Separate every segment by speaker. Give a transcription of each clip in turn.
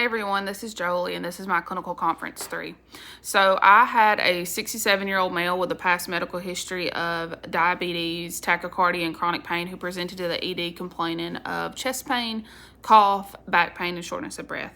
Speaker 1: Hey everyone, this is Jolie and this is my clinical conference 3. So I had a 67-year-old male with a past medical history of diabetes, tachycardia, and chronic pain who presented to the ED complaining of chest pain, cough, back pain, and shortness of breath.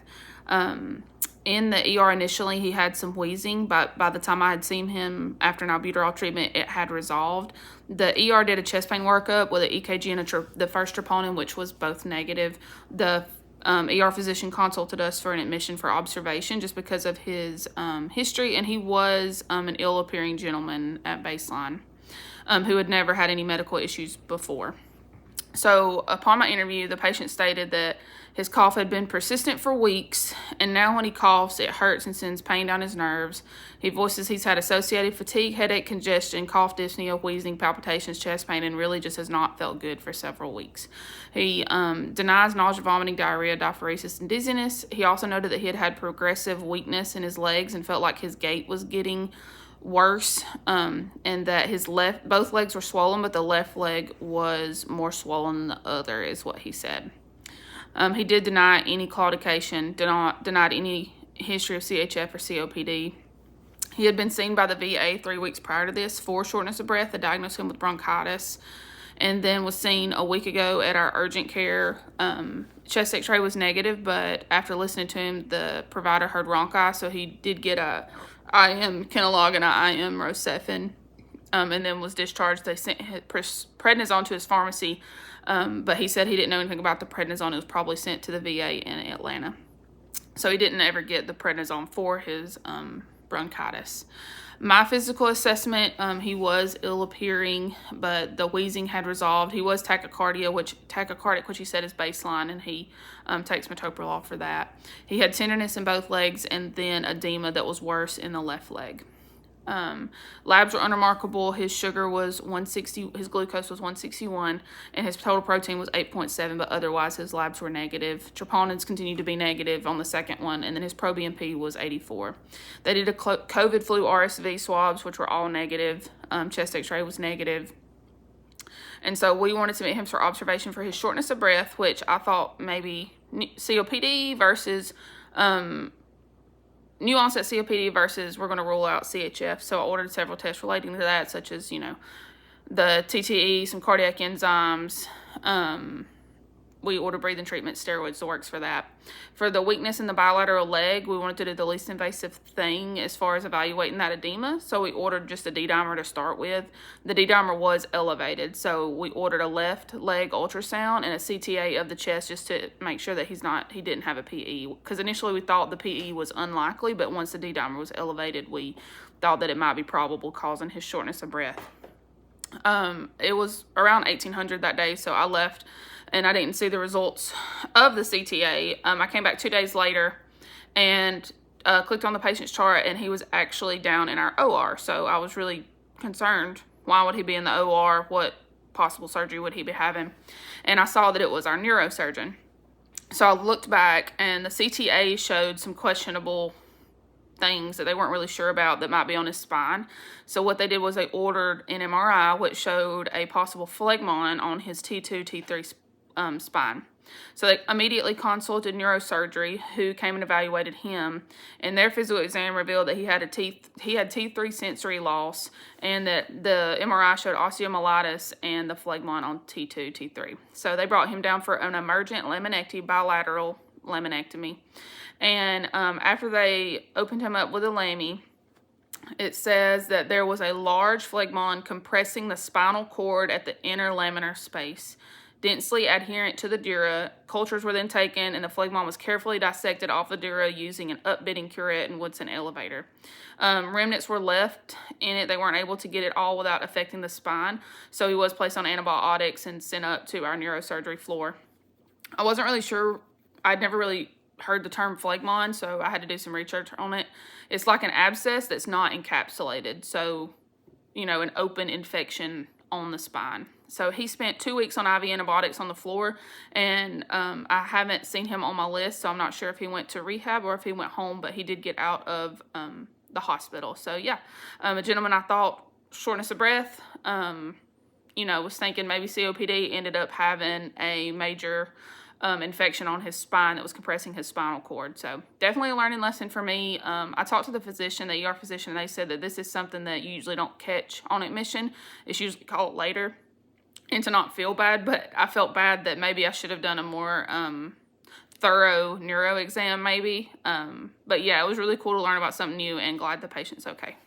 Speaker 1: In the ER initially, he had some wheezing, but by the time I had seen him after an albuterol treatment, it had resolved. The ER did a chest pain workup with an EKG and the first troponin, which was both negative. The ER physician consulted us for an admission for observation just because of his history, and he was an ill-appearing gentleman at baseline who had never had any medical issues before. So upon my interview, the patient stated that his cough had been persistent for weeks, and now when he coughs, it hurts and sends pain down his nerves. He voices he's had associated fatigue, headache, congestion, cough, dyspnea, wheezing, palpitations, chest pain, and really just has not felt good for several weeks. He denies nausea, vomiting, diarrhea, diaphoresis, and dizziness. He also noted that he had had progressive weakness in his legs and felt like his gait was getting worse, and that his both legs were swollen, but the left leg was more swollen than the other, is what he said. He did deny any claudication, denied any history of CHF or COPD. He had been seen by the VA 3 weeks prior to this for shortness of breath. They diagnosed him with bronchitis, and then was seen a week ago at our urgent care. Chest x-ray was negative, but after listening to him, the provider heard rhonchi, so he did get a IM Kenalog and a IM Rocephin, and then was discharged. They sent his prednisone to his pharmacy, but he said he didn't know anything about the prednisone. It was probably sent to the VA in Atlanta. So he didn't ever get the prednisone for his bronchitis. My physical assessment, he was ill-appearing, but the wheezing had resolved. He was tachycardic, which he said is baseline, and he takes metoprolol for that. He had tenderness in both legs and then edema that was worse in the left leg. Labs were unremarkable. His sugar was 160, his glucose was 161, and his total protein was 8.7, but otherwise his labs were negative. Troponins continued to be negative on the second one, and then his proBNP was 84. They did a COVID flu RSV swabs, which were all negative. Chest x-ray was negative. And so we wanted to meet him for observation for his shortness of breath, which I thought maybe COPD versus new onset COPD versus we're going to rule out CHF. So I ordered several tests relating to that, such as, the TTE, some cardiac enzymes. We ordered breathing treatment, steroids, the works for that. For the weakness in the bilateral leg, we wanted to do the least invasive thing as far as evaluating that edema. So we ordered just a D-dimer to start with. The D-dimer was elevated, so we ordered a left leg ultrasound and a CTA of the chest just to make sure that he didn't have a PE. Because initially we thought the PE was unlikely, but once the D-dimer was elevated, we thought that it might be probable, causing his shortness of breath. It was around 1800 that day, so I left and I didn't see the results of the CTA. I came back 2 days later and clicked on the patient's chart, and he was actually down in our OR. So I was really concerned. Why would he be in the OR? What possible surgery would he be having? And I saw that it was our neurosurgeon. So I looked back, and the CTA showed some questionable things that they weren't really sure about that might be on his spine. So what they did was they ordered an MRI, which showed a possible phlegmon on his T2, T3 spine. So they immediately consulted neurosurgery, who came and evaluated him, and their physical exam revealed that he had T3 sensory loss, and that the MRI showed osteomyelitis and the phlegmon on T2, T3. So they brought him down for an emergent laminectomy, bilateral laminectomy. And after they opened him up with a lami, it says that there was a large phlegmon compressing the spinal cord at the inner laminar space, densely adherent to the dura. Cultures were then taken, and the phlegmon was carefully dissected off the dura using an upbitting curette and Woodson elevator. Remnants were left in it. They weren't able to get it all without affecting the spine, so he was placed on antibiotics and sent up to our neurosurgery floor. I wasn't really sure. I'd never really heard the term phlegmon, so I had to do some research on it. It's like an abscess that's not encapsulated, so, an open infection on the spine. So he spent 2 weeks on IV antibiotics on the floor, and I haven't seen him on my list, so I'm not sure if he went to rehab or if he went home, but he did get out of the hospital. So yeah, a gentleman I thought shortness of breath, was thinking maybe COPD, ended up having a major infection on his spine that was compressing his spinal cord. So definitely a learning lesson for me. I talked to the physician, the ER physician, and they said that this is something that you usually don't catch on admission. It's usually caught later, and to not feel bad, but I felt bad that maybe I should have done a more thorough neuro exam maybe. But yeah, it was really cool to learn about something new, and glad the patient's okay.